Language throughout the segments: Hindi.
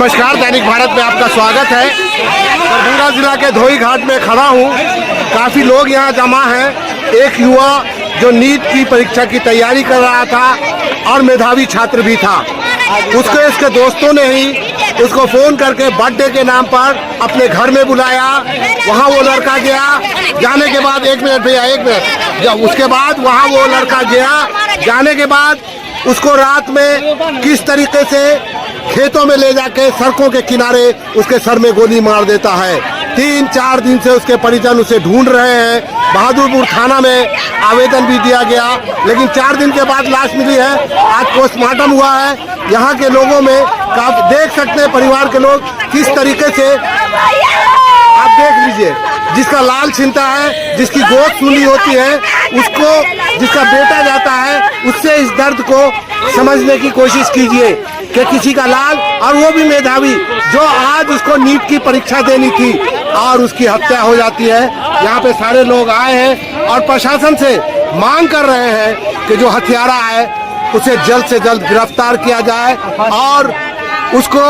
नमस्कार, दैनिक भारत में आपका स्वागत है। दरभंगा जिला के धोई घाट में खड़ा हूँ। काफ़ी लोग यहाँ जमा हैं। एक युवा जो नीट की परीक्षा की तैयारी कर रहा था और मेधावी छात्र भी था, उसको इसके दोस्तों ने ही उसको फ़ोन करके बर्थडे के नाम पर अपने घर में बुलाया। वहाँ वो लड़का गया। जाने के बाद एक मिनट जब उसके बाद वहाँ वो लड़का गया, जाने के बाद उसको रात में किस तरीके से खेतों में ले जाके सड़कों के किनारे उसके सर में गोली मार देता है। 3-4 दिन से उसके परिजन उसे ढूंढ रहे हैं। बहादुरपुर थाना में आवेदन भी दिया गया, लेकिन 4 दिन के बाद लाश मिली है। आज पोस्टमार्टम हुआ है। यहाँ के लोगों में आप देख सकते हैं, परिवार के लोग किस तरीके से, आप देख लीजिए, जिसका लाल छिनता है, जिसकी गोद सूनी होती है, उसको जिसका बेटा जाता है, उससे इस दर्द को समझने की कोशिश कीजिए कि किसी का लाल, और वो भी मेधावी, जो आज उसको नीट की परीक्षा देनी थी और उसकी हत्या हो जाती है। यहाँ पे सारे लोग आए हैं और प्रशासन से मांग कर रहे हैं कि जो हत्यारा है उसे जल्द से जल्द गिरफ्तार किया जाए और उसको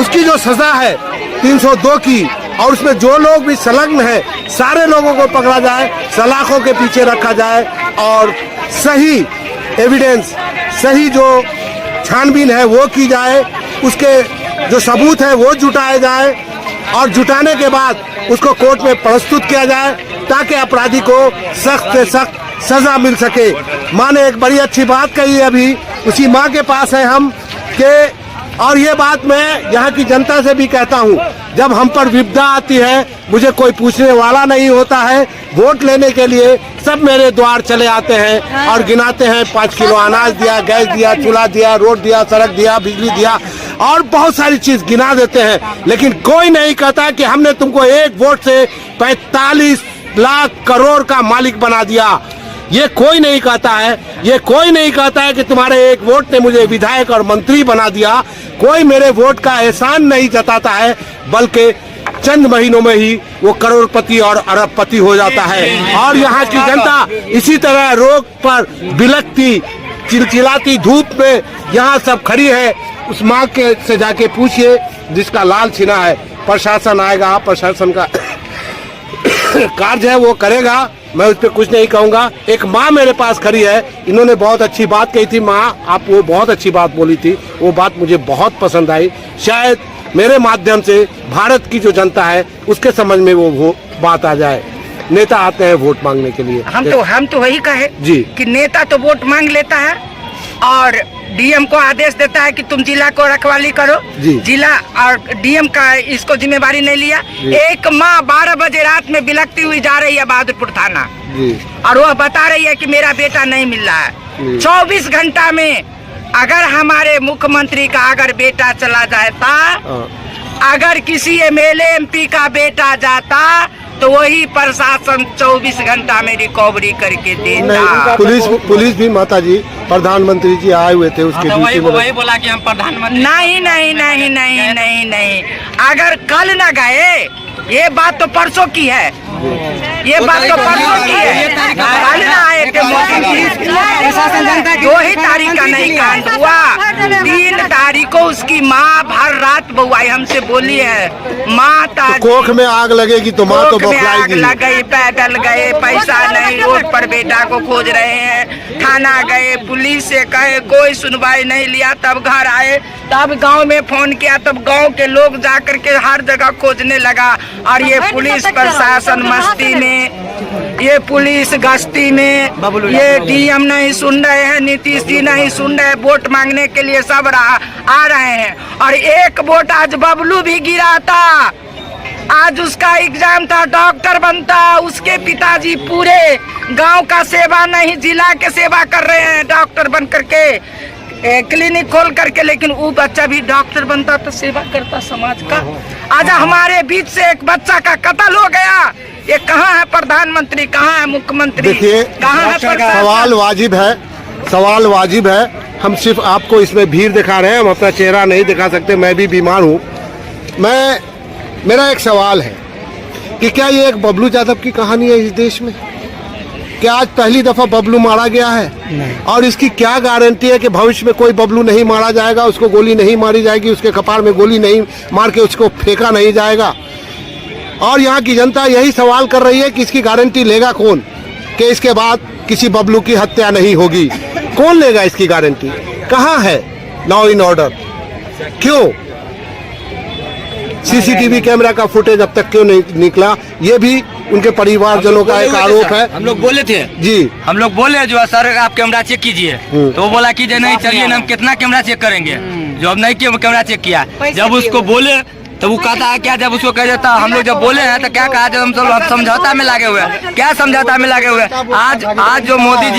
उसकी जो सजा है 302 की, और उसमें जो लोग भी संलग्न हैं सारे लोगों को पकड़ा जाए, सलाखों के पीछे रखा जाए और सही एविडेंस, सही जो छानबीन है वो की जाए, उसके जो सबूत है वो जुटाए जाए और जुटाने के बाद उसको कोर्ट में प्रस्तुत किया जाए ताकि अपराधी को सख्त से सख्त सजा मिल सके। माँ ने एक बड़ी अच्छी बात कही है, अभी उसी माँ के पास है हम के, और ये बात मैं यहाँ की जनता से भी कहता हूँ, जब हम पर विपदा आती है मुझे कोई पूछने वाला नहीं होता है। वोट लेने के लिए सब मेरे द्वार चले आते हैं और गिनाते हैं 5 किलो अनाज दिया, गैस दिया, चूल्हा दिया, रोड दिया, सड़क दिया, बिजली दिया और बहुत सारी चीज गिना देते हैं, लेकिन कोई नहीं कहता कि हमने तुमको एक वोट से 45 लाख करोड़ का मालिक बना दिया। ये कोई नहीं कहता है। ये कोई नहीं कहता है कि तुम्हारे एक वोट ने मुझे विधायक और मंत्री बना दिया। कोई मेरे वोट का एहसान नहीं जताता है, बल्कि चंद महीनों में ही वो करोड़पति और अरबपति हो जाता है। और यहाँ की जनता इसी तरह रोड पर बिलखती चिलचिलाती धूप में यहाँ सब खड़ी है। उस माँ के से जाके पूछिए जिसका लाल छिना है। प्रशासन आएगा, प्रशासन का कार्य है वो करेगा, मैं उस पर कुछ नहीं कहूँगा। एक माँ मेरे पास खड़ी है, इन्होंने बहुत अच्छी बात कही थी। माँ, आप वो बहुत अच्छी बात बोली थी, वो बात मुझे बहुत पसंद आई। शायद मेरे माध्यम से भारत की जो जनता है उसके समझ में वो बात आ जाए। नेता आते हैं वोट मांगने के लिए, हम तो वही कहे जी कि नेता तो वोट मांग लेता है और डीएम को आदेश देता है कि तुम जिला को रखवाली करो। जिला और डीएम का इसको जिम्मेवारी नहीं लिया। एक माँ 12 बजे रात में बिलखती हुई जा रही है बहादुरपुर थाना और वह बता रही है कि मेरा बेटा नहीं मिल रहा है। 24 घंटा में अगर हमारे मुख्यमंत्री का अगर बेटा चला जाता, अगर किसी एमएलए एमपी का बेटा जाता तो वही प्रशासन 24 घंटा में रिकवरी करके देता। पुलिस भी माता जी, प्रधानमंत्री जी आए हुए थे उसके वही बोला कि हम प्रधानमंत्री नहीं। अगर कल न गए, ये बात तो परसों की है, ये बात तो परसों की है, कल न आए थे मोदी। 2 ही तारीख का नहीं कांड हुआ, 3 तारीख को उसकी माँ भर रात बुआई हमसे बोली है, माता तो कोख में आग लगेगी तो माँ तो बौखलाएगी। लग गई, पैदल गए, पैसा नहीं, रोड पर बेटा को खोज रहे हैं, थाना गए, पुलिस से कहे, कोई सुनवाई नहीं लिया। तब घर आए, तब गांव में फोन किया, तब गांव के लोग जाकर के हर जगह खोजने लगा। और ये पुलिस प्रशासन मस्ती में, ये पुलिस गश्ती में, ये डीएम नहीं सुन रहे हैं, नीतीश जी नहीं सुन रहे, वोट मांगने के लिए सब आ रहे हैं। और एक वोट आज बबलू भी गिरा था, आज उसका एग्जाम था, डॉक्टर बनता। उसके पिताजी पूरे गांव का सेवा नहीं, जिला के सेवा कर रहे हैं डॉक्टर बन करके, क्लिनिक खोल करके, लेकिन वो बच्चा भी डॉक्टर बनता तो सेवा करता समाज का। आज हमारे बीच से एक बच्चा का कत्ल हो गया। ये कहाँ है प्रधानमंत्री, कहाँ है मुख्यमंत्री, देखिए कहाँ है? सवाल वाजिब है। हम सिर्फ आपको इसमें भीड़ दिखा रहे हैं, हम अपना चेहरा नहीं दिखा सकते। मैं भी बीमार हूँ। मेरा एक सवाल है कि क्या ये एक बबलू यादव की कहानी है इस देश में? कि आज पहली दफा बबलू मारा गया है? और इसकी क्या गारंटी है कि भविष्य में कोई बबलू नहीं मारा जाएगा, उसको गोली नहीं मारी जाएगी, उसके कपार में गोली नहीं मार के उसको फेंका नहीं जाएगा? और यहाँ की जनता यही सवाल कर रही है कि इसकी गारंटी लेगा कौन कि इसके बाद किसी बबलू की हत्या नहीं होगी? कौन लेगा इसकी गारंटी? कहाँ है लॉ इन ऑर्डर? क्यों सीसीटीवी कैमरा का फुटेज अब तक क्यों नहीं निकला? ये भी उनके परिवारजनों का एक आरोप है। हम लोग बोले थे जी, हम लोग बोले जो है सर आप कैमरा चेक कीजिए, तो वो बोला कीजिए नहीं चलिए ना हम कितना कैमरा चेक करेंगे, जो अब नहीं किया कैमरा चेक किया। जब उसको बोले तो वो कहता है क्या, जब उसको कह देता हम लोग जब बोले हैं तो क्या कहा, जब हम सब समझौता में लगे हुए हैं, क्या समझौता में लगे हुए हैं? आज जो मोदी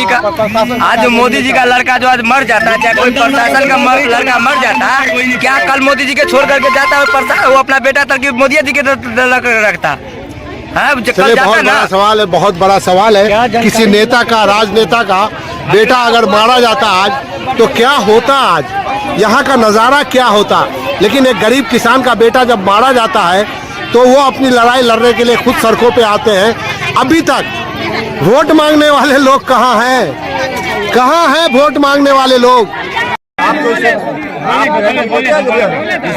जी का लड़का जो आज मर जाता है, चाहे कोई प्रशासन का लड़का मर जाता है, क्या कल मोदी जी के छोड़ करके जाता है वो अपना बेटा तक मोदी जी के रखता है? चलिए, बहुत बड़ा सवाल है, बहुत बड़ा सवाल है। किसी नेता का, राजनेता का बेटा अगर मारा जाता आज तो क्या होता? आज यहाँ का नज़ारा क्या होता? लेकिन एक गरीब किसान का बेटा जब मारा जाता है तो वो अपनी लड़ाई लड़ने के लिए खुद सड़कों पे आते हैं। अभी तक वोट मांगने वाले लोग कहाँ हैं? कहाँ हैं वोट मांगने वाले लोग?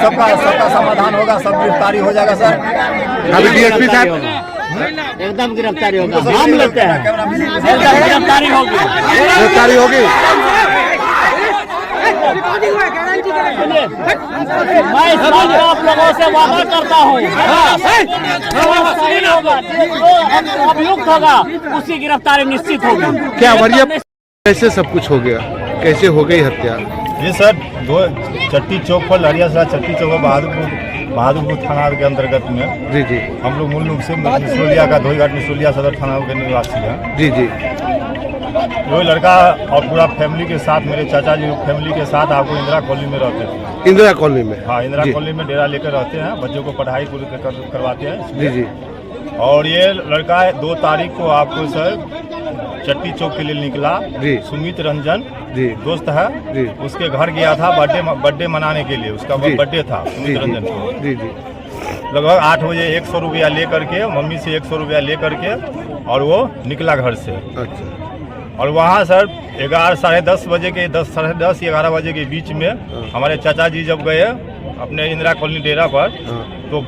सबका समाधान होगा, सब गिरफ्तारी हो जाएगा सर। अभी डीएसपी साहब एकदम गिरफ्तारी होगा, हम लेते हैं, गिरफ्तारी होगी, गिरफ्तारी होगी। मैं इस बात को आप लोगों से वादा करता हूँ, सही होगा, जो अभियुक्त होगा उसकी गिरफ्तारी निश्चित होगी। क्या वजह कैसे सब कुछ हो गया? कैसे हो गई हत्या? ये सर चट्टी चौक पर लड़ियासरा चट्टी चौक बहादुरपुर थाना के अंतर्गत में जी जी हम लोग मूल रूप से निसोलिया का धोईघाट निसोलिया सदर थाना के निवासी हैं। जी जी। वो लड़का और पूरा फैमिली के साथ, मेरे चाचा जी फैमिली के साथ आपको इंदिरा कॉलोनी में रहते थे। इंदिरा कॉलोनी में? हाँ, इंदिरा कॉलोनी में डेरा लेकर रहते हैं, बच्चों को पढ़ाई करवाते हैं। जी जी। और ये लड़का 2 तारीख को आपको सर चट्टी चौक के लिए निकला जी। सुमित रंजन जी दोस्त है जी। उसके घर गया था बर्थडे मनाने के लिए, उसका बर्थडे था सुमित रंजन को। जी जी। लगभग 8 बजे 100 रुपया ले करके, मम्मी से 100 रुपया ले करके और वो निकला घर से। अच्छा। और वहाँ सर 11 साढ़े 10 बजे के 10 साढ़े 10 11 बजे के बीच में हमारे चाचा जी जब गए अपने इंदिरा कॉलोनी डेरा पर, तो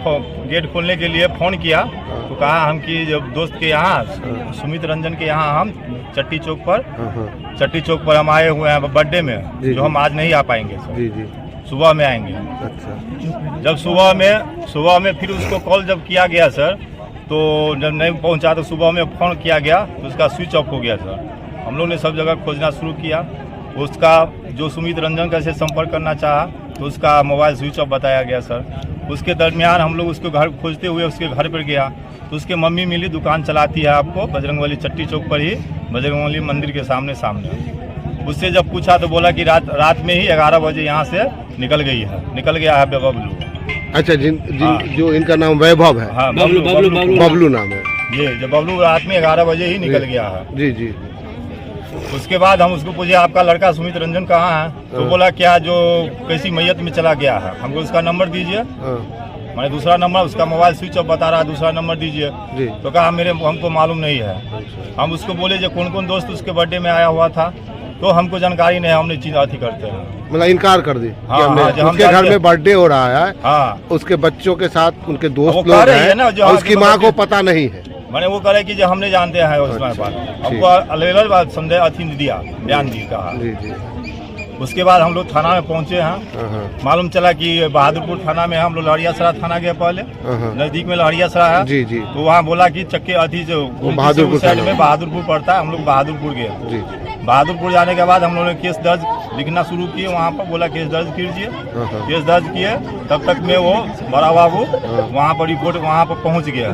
गेट खोलने के लिए फ़ोन किया, तो कहा हम कि जब दोस्त के यहाँ सुमित रंजन के यहाँ हम चट्टी चौक पर हम आए हुए हैं बर्थडे में, जो हम आज नहीं आ पाएंगे सर, जी जी, सुबह में आएंगे। अच्छा। जब सुबह में फिर उसको कॉल जब किया गया सर, तो जब नहीं पहुंचा तो सुबह में फ़ोन किया गया तो उसका स्विच ऑफ हो गया सर। हम लोग ने सब जगह खोजना शुरू किया, उसका जो सुमित रंजन का से संपर्क करना चाहा तो उसका मोबाइल स्विच ऑफ बताया गया सर। उसके दरमियान हम लोग उसको घर खोजते हुए उसके घर पर गया तो उसके मम्मी मिली, दुकान चलाती है आपको बजरंगबली चट्टी चौक पर ही, बजरंगबली मंदिर के सामने। उससे जब पूछा तो बोला कि रात में ही 11 बजे यहाँ से निकल गया है बबलू। अच्छा, जो इनका नाम वैभव है? हाँ, बबलू नाम है ये, जो बबलू रात में 11 बजे ही निकल गया है। जी जी। उसके बाद हम उसको पूछे आपका लड़का सुमित रंजन कहाँ है, तो बोला क्या जो कैसी मैयत में चला गया है, हमको उसका नंबर दीजिए। मैंने दूसरा नंबर, उसका मोबाइल स्विच ऑफ बता रहा है, दूसरा नंबर दीजिए। तो कहा हमको मालूम नहीं है। हम उसको बोले जो कौन कौन दोस्त उसके बर्थडे में आया हुआ था, तो हमको जानकारी नहीं है, हमने चीज अथी करते हैं, मतलब इनकार कर दी। हाँ, उसके घर में बर्थडे हो रहा है, हाँ, उसके बच्चों के साथ उनके दोस्त लोग हैं ना, और उसकी माँ को पता नहीं है। मैंने वो करे कि जो हमने जानते हैं उसमें बात, हमको अलग बात संदेह अथी दिया, बयान दी कहा। उसके बाद हम लोग थाना में पहुंचे हैं, मालूम चला कि बहादुरपुर थाना में हम लोग लहरियासरा थाना गए, पहले नजदीक में लहरियासरा है। जी जी। तो वहाँ बोला कि चक्के अथी जो बहादुरपुर साइड में बहादुरपुर पड़ता है, हम लोग बहादुरपुर गए। बहादुरपुर जाने के बाद हम लोगों ने केस दर्ज लिखना शुरू किए, वहाँ पर बोला केस दर्ज कीजिए। केस दर्ज किए, तब तक में वो बड़ा बाबू वहाँ पर रिपोर्ट वहाँ पर पहुँच गया।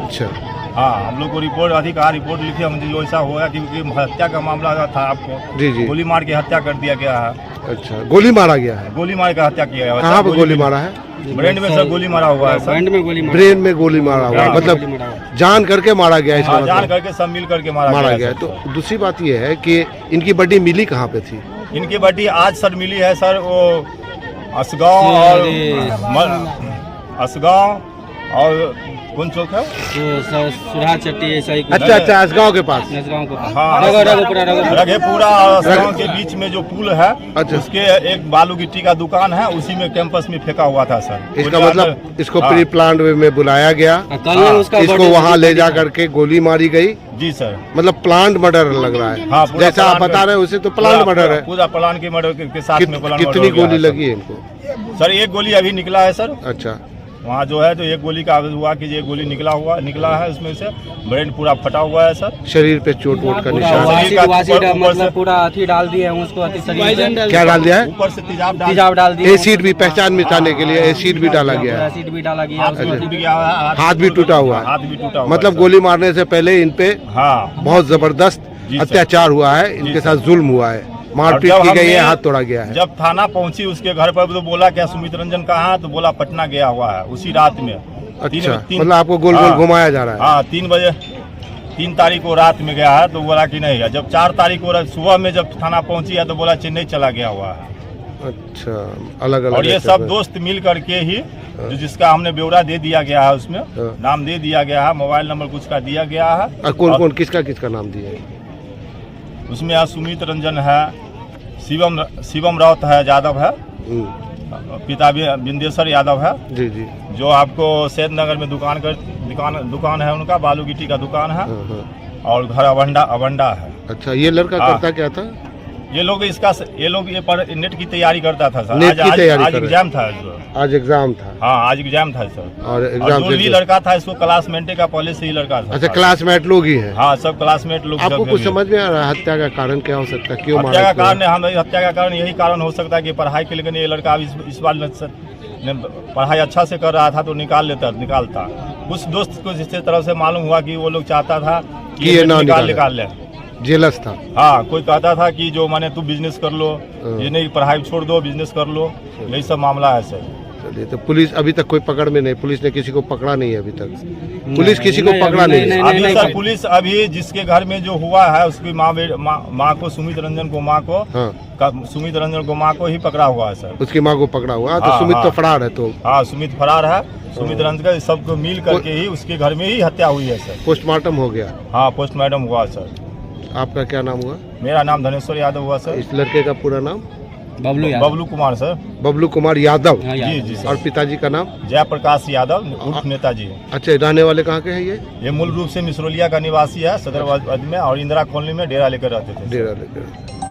अच्छा। हाँ, हम लोग को रिपोर्ट अधिकार रिपोर्ट लिखी, हम जो ऐसा हुआ क्योंकि हत्या का मामला था, आपको जी जी, गोली मार के हत्या कर दिया गया है। अच्छा, गोली मारा गया है? गोली मार के हत्या किया है। कहाँ पे गोली मारा है? ब्रेन में सर गोली मारा हुआ है सर। ब्रेन में गोली मारा हुआ है, मतलब जान करके मारा गया है? हाँ, जान करके सब मिल करके मारा गया। तो दूसरी बात ये है कि इनकी बॉडी मिली कहाँ पे थी? इनकी बॉडी आज सर मिली है सर, वो असगांव और कौन चौक है? सुरहा चट्टी ऐसा ही अच्छा अच्छा, असगांव के पास। नजगांव को हाँ, रघेपुरा गाँव के बीच में जो पुल है, अच्छा। उसके एक बालू गिट्टी का दुकान है, उसी में कैंपस में फेंका हुआ था सर। इसका मतलब इसको प्री प्लान में बुलाया गया, कल उसका इसको वहाँ ले जा करके गोली मारी गई। जी सर। मतलब प्लांट मर्डर लग रहा है। हाँ, पूरा जैसा आप प्लान बता रहे हैं उसे तो प्लांट मर्डर है। पूरा प्लान के मर्डर के साथ में प्लान मर्डर कितनी हो गया गोली है, लगी है इनको? सर एक गोली अभी निकला है सर। अच्छा, वहाँ जो है तो एक गोली का आवाज हुआ कि ये गोली निकला है, उसमें से ब्रेन पूरा फटा हुआ है सर। शरीर पे चोट वोट का निशान? मतलब पूरा अथी डाल दिए हैं उसको, क्या डाल दिया है? ऊपर से तेजाब डाल दिए। एसिड भी, पहचान मिटाने के लिए एसिड भी डाला गया है। एसिड भी डाला गया। हाथ भी टूटा हुआ है। हाथ भी टूटा हुआ मतलब है, गोली मारने से पहले इन पे हाँ बहुत जबरदस्त जी सर। अत्याचार हुआ है, इनके साथ जुल्म हुआ है, मारपीट और की जब गई है, हमने- हाथ तोड़ा गया है। जब थाना पहुंची उसके घर पर तो बोला क्या सुमित रंजन कहाँ है, तो बोला पटना गया हुआ है उसी रात में। अच्छा, मतलब आपको गोल गोल हाँ, घुमाया जा रहा है। हाँ 3 तारीख को रात में गया है, तो बोला कि नहीं है। जब 4 तारीख को सुबह में जब थाना पहुंची है तो बोला चेन्नई चला गया हुआ है। अच्छा, अलग अलग। और ये सब दोस्त मिल करके ही जो जिसका हमने ब्यौरा दे दिया गया है, उसमें नाम दे दिया गया है, मोबाइल नंबर कुछ का दिया गया है। और कौन कौन किसका नाम दिया है? उसमें सुमित रंजन है, शिवम राउत है, यादव है, पिता बिंदेश्वर यादव है। जी जी। जो आपको सैद नगर में दुकान है उनका, बालू गिट्टी का दुकान है। और घर अवंडा है। अच्छा, ये लड़का करता क्या था? ये लोग ये पर नेट की तैयारी करता था सर। नेट की तैयारी आज कर रहे एग्जाम था। आज एग्जाम था। हाँ आज एग्जाम था सर। और एग्जाम जो भी लड़का था इसको क्लासमेट का पहले से ही लड़का था। अच्छा, क्लासमेट लोग ही हैं? हाँ सब क्लासमेट लोग। आपको कुछ समझ में आ रहा है हत्या का कारण क्या हो सकता है? क्यों हत्या का कारण हत्या का कारण यही कारण हो सकता है कि पढ़ाई के लिए ये लड़का इस बार पढ़ाई अच्छा से कर रहा था तो निकालता। कुछ दोस्त को जिस तरह से मालूम हुआ कि वो लोग चाहता था कि ये निकाल ले, जेलस था। हाँ कोई कहता था कि जो माने तू बिजनेस कर लो, ये नहीं पढ़ाई छोड़ दो बिजनेस कर लो, यही सब मामला है सर। चलिए, तो पुलिस अभी तक कोई पकड़ में नहीं, पुलिस ने किसी को पकड़ा नहीं है अभी तक? पुलिस किसी को पकड़ा नहीं? अभी सर पुलिस अभी जिसके घर में जो हुआ है उसकी माँ को सुमित रंजन को माँ को ही पकड़ा हुआ है सर। उसकी माँ को पकड़ा हुआ है, तो सुमित तो फरार है। तो हाँ सुमित फरार है। सुमित रंजन का सबको मिल करके ही उसके घर में ही हत्या हुई है सर। पोस्टमार्टम हो गया? हाँ पोस्टमार्टम हुआ सर। आपका क्या नाम हुआ? मेरा नाम धनेश्वर यादव हुआ सर। इस लड़के का पूरा नाम? बबलू कुमार सर। बबलू कुमार यादव। जी जी सर। और पिताजी का नाम? जयप्रकाश यादव उर्फ नेताजी। अच्छा, रहने वाले कहाँ के हैं ये मूल रूप से मिसरोलिया का निवासी है, सदर में, और इंदिरा कॉलोनी में डेरा लेकर रहते थे। डेरा लेकर।